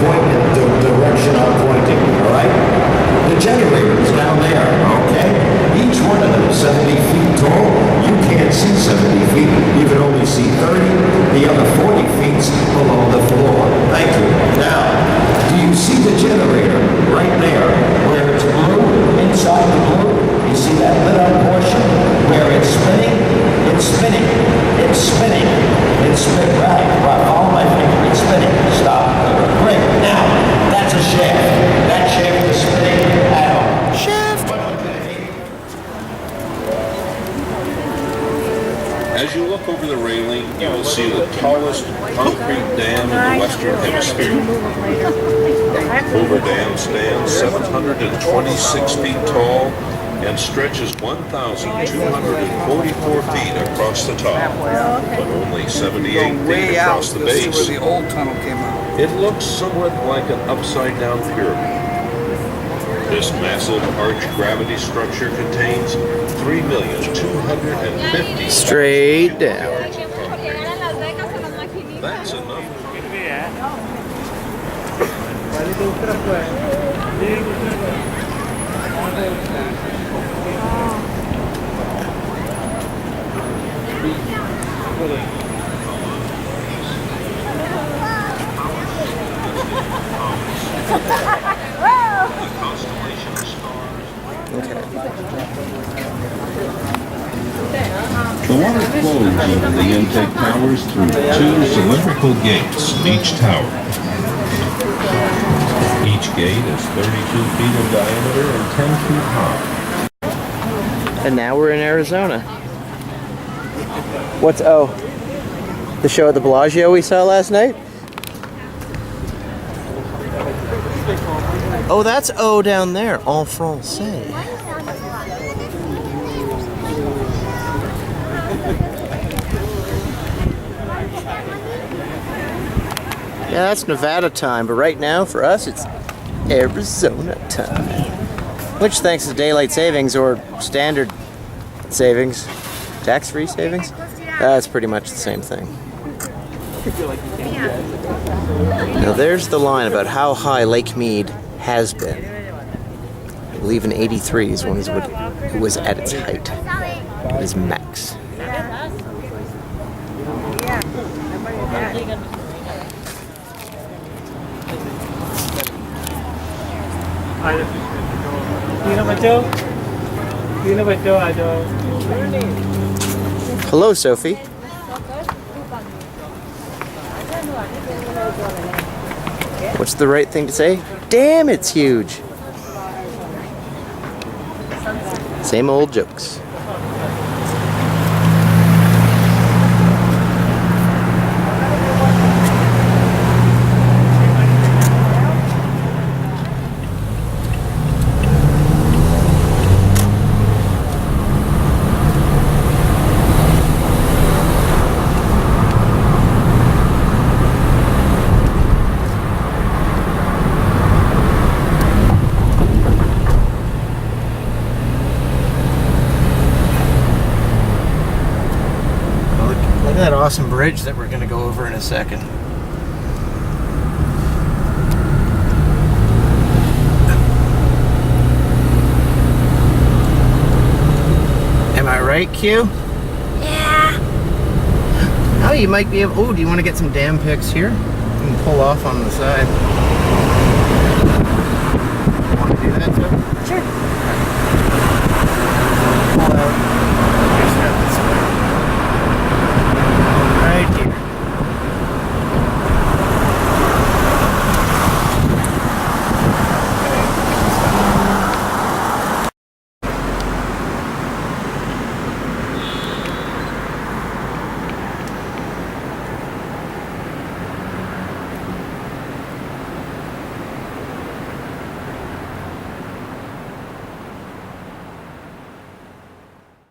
point in the direction I'm pointing, all right? The generator's down there, okay? Each one of them is 70 feet tall. You can't see 70 feet. You can only see 30. The other 40 feet's below the floor. Thank you. Now, do you see the generator right there where it's blue, inside the blue? You see that lit up portion where it's spinning? It's spinning. It's spinning. It's spinning. Right. Follow my finger. It's spinning. Stop. Great. Now, that's a shaft. That shaft is spinning at all. Shaft. As you look over the railing, you will see the tallest concrete dam in the Western Hemisphere. Hoover Dam stands 726 feet tall and stretches 1,244 feet across the top, but only 78 feet across the base. Where the old tunnel came out. It looks somewhat like an upside-down pyramid. This massive arch gravity structure contains 3,250,000 straight down. That's enough. The water flows over the intake towers through 2 cylindrical gates in each tower. Each gate is 32 feet in diameter and 10 feet high. And now we're in Arizona. What's O? The show at the Bellagio we saw last night? Oh, that's O down there. En français. Yeah, that's Nevada time, but right now for us it's Arizona time. Which, thanks to daylight savings or standard savings, tax-free savings, that's pretty much the same thing. Now there's the line about how high Lake Mead has been. I believe in '83 is when it was at its height, at its max. Hello, Sophie. What's the right thing to say? Damn, it's huge. Same old jokes. That awesome bridge that we're going to go over in a second. Am I right, Q? Yeah. Oh, you might be able... Oh, do you want to get some dam pics here? You can pull off on the side. Want to do that, too? Sure.